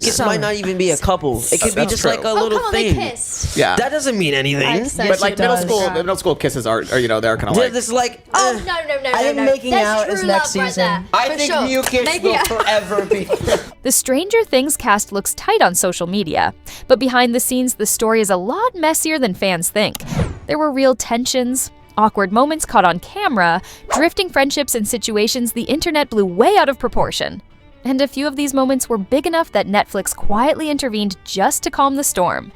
It might not even be a couple. It could be just like a little thing. They kissed. Yeah. That doesn't mean anything. But like middle school kisses are they're kind of like. This is like. No. I think making out is next season. I think mucus will forever be. The Stranger Things cast looks tight on social media, but behind the scenes, the story is a lot messier than fans think. There were real tensions, awkward moments caught on camera, drifting friendships and situations the internet blew way out of proportion. And a few of these moments were big enough that Netflix quietly intervened just to calm the storm.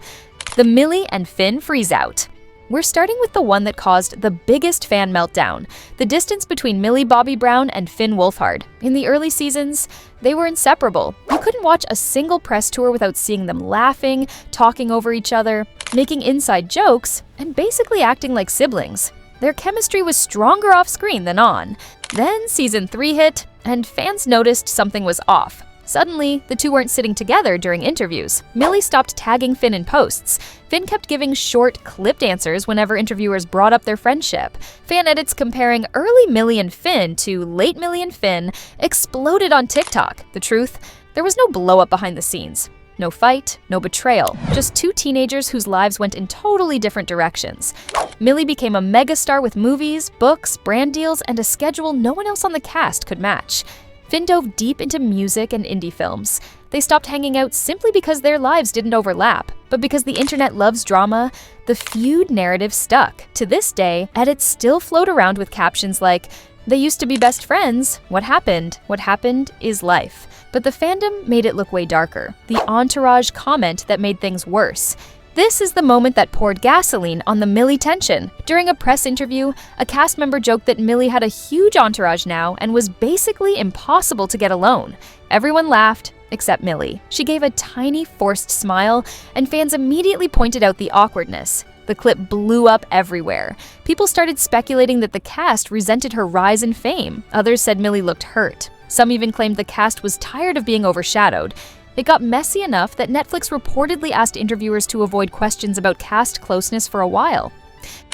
The Millie and Finn freeze-out. We're starting with the one that caused the biggest fan meltdown, the distance between Millie Bobby Brown and Finn Wolfhard. In the early seasons, they were inseparable. You couldn't watch a single press tour without seeing them laughing, talking over each other, making inside jokes, and basically acting like siblings. Their chemistry was stronger off-screen than on. Then season 3 hit, and fans noticed something was off. Suddenly, the two weren't sitting together during interviews. Millie stopped tagging Finn in posts. Finn kept giving short, clipped answers whenever interviewers brought up their friendship. Fan edits comparing early Millie and Finn to late Millie and Finn exploded on TikTok. The truth? There was no blow-up behind the scenes. No fight, no betrayal, just two teenagers whose lives went in totally different directions. Millie became a megastar with movies, books, brand deals, and a schedule no one else on the cast could match. Finn dove deep into music and indie films. They stopped hanging out simply because their lives didn't overlap, but because the internet loves drama, the feud narrative stuck. To this day, edits still float around with captions like, "They used to be best friends. What happened? What happened is life." But the fandom made it look way darker. The entourage comment that made things worse. This is the moment that poured gasoline on the Millie tension. During a press interview, a cast member joked that Millie had a huge entourage now and was basically impossible to get alone. Everyone laughed, except Millie. She gave a tiny forced smile, and fans immediately pointed out the awkwardness. The clip blew up everywhere. People started speculating that the cast resented her rise in fame. Others said Millie looked hurt. Some even claimed the cast was tired of being overshadowed. It got messy enough that Netflix reportedly asked interviewers to avoid questions about cast closeness for a while.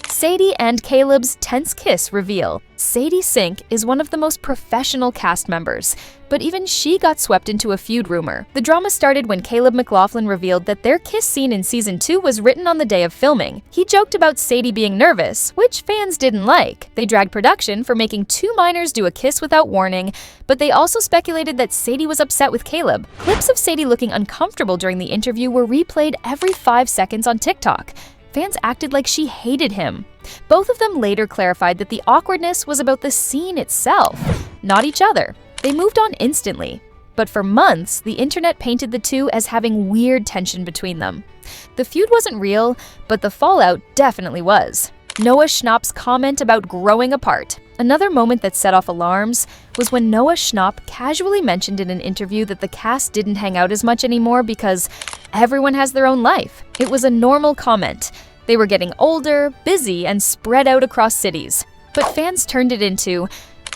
Sadie and Caleb's tense kiss reveal. Sadie Sink is one of the most professional cast members, but even she got swept into a feud rumor. The drama started when McLaughlin revealed that their kiss scene in season 2 was written on the day of filming. He joked about Sadie being nervous, which fans didn't like. They dragged production for making two minors do a kiss without warning, but they also speculated that Sadie was upset with Caleb. Clips of Sadie looking uncomfortable during the interview were replayed every 5 seconds on TikTok. Fans acted like she hated him. Both of them later clarified that the awkwardness was about the scene itself, not each other. They moved on instantly. But for months, the internet painted the two as having weird tension between them. The feud wasn't real, but the fallout definitely was. Noah Schnapp's comment about growing apart. Another moment that set off alarms was when Noah Schnapp casually mentioned in an interview that the cast didn't hang out as much anymore because everyone has their own life. It was a normal comment. They were getting older, busy, and spread out across cities. But fans turned it into,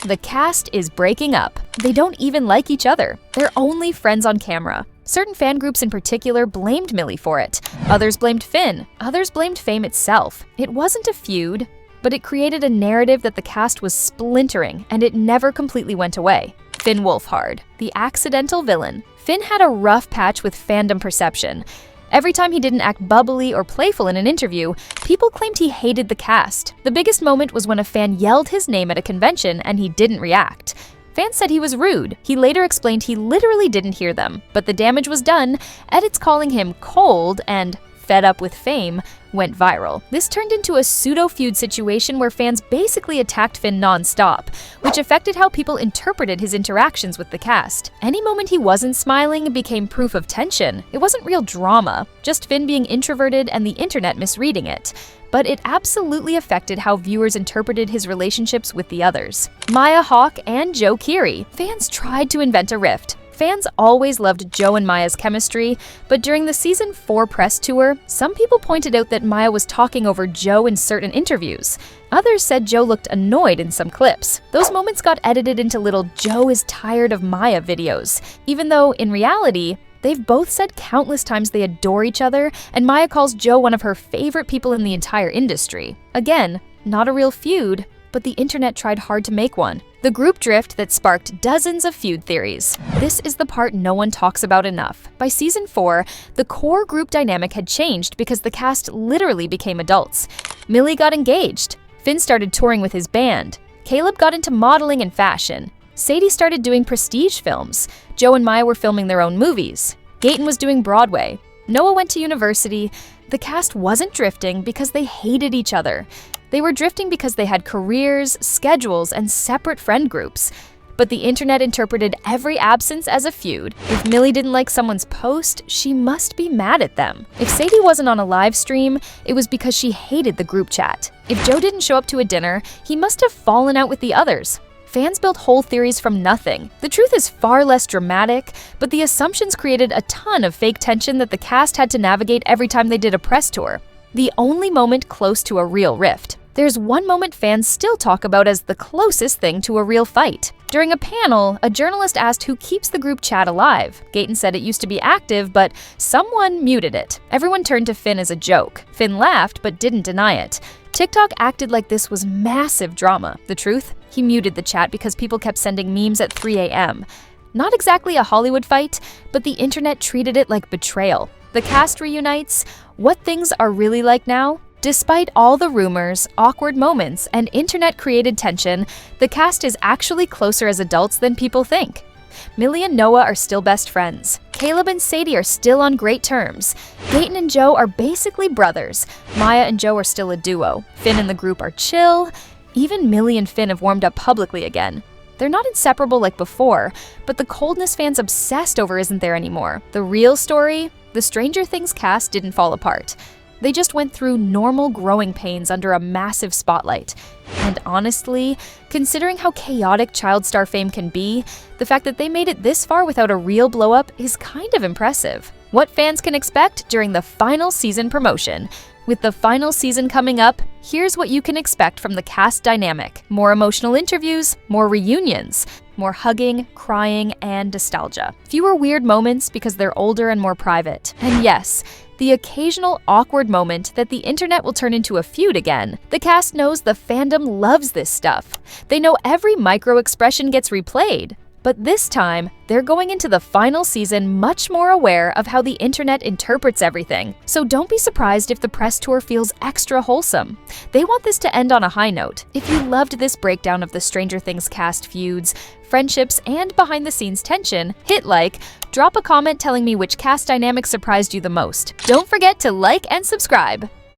the cast is breaking up. They don't even like each other. They're only friends on camera. Certain fan groups in particular blamed Millie for it. Others blamed Finn. Others blamed fame itself. It wasn't a feud, but it created a narrative that the cast was splintering, and it never completely went away. Finn Wolfhard, the accidental villain. Finn had a rough patch with fandom perception. Every time he didn't act bubbly or playful in an interview, people claimed he hated the cast. The biggest moment was when a fan yelled his name at a convention and he didn't react. Fans said he was rude. He later explained he literally didn't hear them, but the damage was done. Edits calling him cold and fed up with fame went viral. This turned into a pseudo-feud situation where fans basically attacked Finn non-stop, which affected how people interpreted his interactions with the cast. Any moment he wasn't smiling became proof of tension. It wasn't real drama, just Finn being introverted and the internet misreading it. But it absolutely affected how viewers interpreted his relationships with the others. Maya Hawke and Keery. Fans tried to invent a rift. Fans always loved Joe and Maya's chemistry, but during the season 4 press tour, some people pointed out that Maya was talking over Joe in certain interviews. Others said Joe looked annoyed in some clips. Those moments got edited into little "Joe is tired of Maya" videos, even though, in reality, they've both said countless times they adore each other, and Maya calls Joe one of her favorite people in the entire industry. Again, not a real feud, but the internet tried hard to make one. The group drift that sparked dozens of feud theories. This is the part no one talks about enough. By season 4, the core group dynamic had changed because the cast literally became adults. Millie got engaged. Finn started touring with his band. Caleb got into modeling and fashion. Sadie started doing prestige films. Joe and Maya were filming their own movies. Gaten was doing Broadway. Noah went to university. The cast wasn't drifting because they hated each other. They were drifting because they had careers, schedules, and separate friend groups. But the internet interpreted every absence as a feud. If Millie didn't like someone's post, she must be mad at them. If Sadie wasn't on a live stream, it was because she hated the group chat. If Joe didn't show up to a dinner, he must have fallen out with the others. Fans built whole theories from nothing. The truth is far less dramatic, but the assumptions created a ton of fake tension that the cast had to navigate every time they did a press tour. The only moment close to a real rift. There's one moment fans still talk about as the closest thing to a real fight. During a panel, a journalist asked who keeps the group chat alive. Gaten said it used to be active, but someone muted it. Everyone turned to Finn as a joke. Finn laughed, but didn't deny it. TikTok acted like this was massive drama. The truth? He muted the chat because people kept sending memes at 3 a.m. Not exactly a Hollywood fight, but the internet treated it like betrayal. The cast reunites. What things are really like now? Despite all the rumors, awkward moments, and internet-created tension, the cast is actually closer as adults than people think. Millie and Noah are still best friends. Caleb and Sadie are still on great terms. Gaten and Joe are basically brothers. Maya and Joe are still a duo. Finn and the group are chill. Even Millie and Finn have warmed up publicly again. They're not inseparable like before, but the coldness fans obsessed over isn't there anymore. The real story? The Stranger Things cast didn't fall apart. They just went through normal growing pains under a massive spotlight. And honestly, considering how chaotic child star fame can be, the fact that they made it this far without a real blow-up is kind of impressive. What fans can expect during the final season promotion. With the final season coming up, here's what you can expect from the cast dynamic. More emotional interviews, more reunions, more hugging, crying, and nostalgia. Fewer weird moments because they're older and more private. And yes, the occasional awkward moment that the internet will turn into a feud again. The cast knows the fandom loves this stuff. They know every micro-expression gets replayed. But this time, they're going into the final season much more aware of how the internet interprets everything. So don't be surprised if the press tour feels extra wholesome. They want this to end on a high note. If you loved this breakdown of the Stranger Things cast feuds, friendships, and behind-the-scenes tension, hit like, drop a comment telling me which cast dynamic surprised you the most. Don't forget to like and subscribe.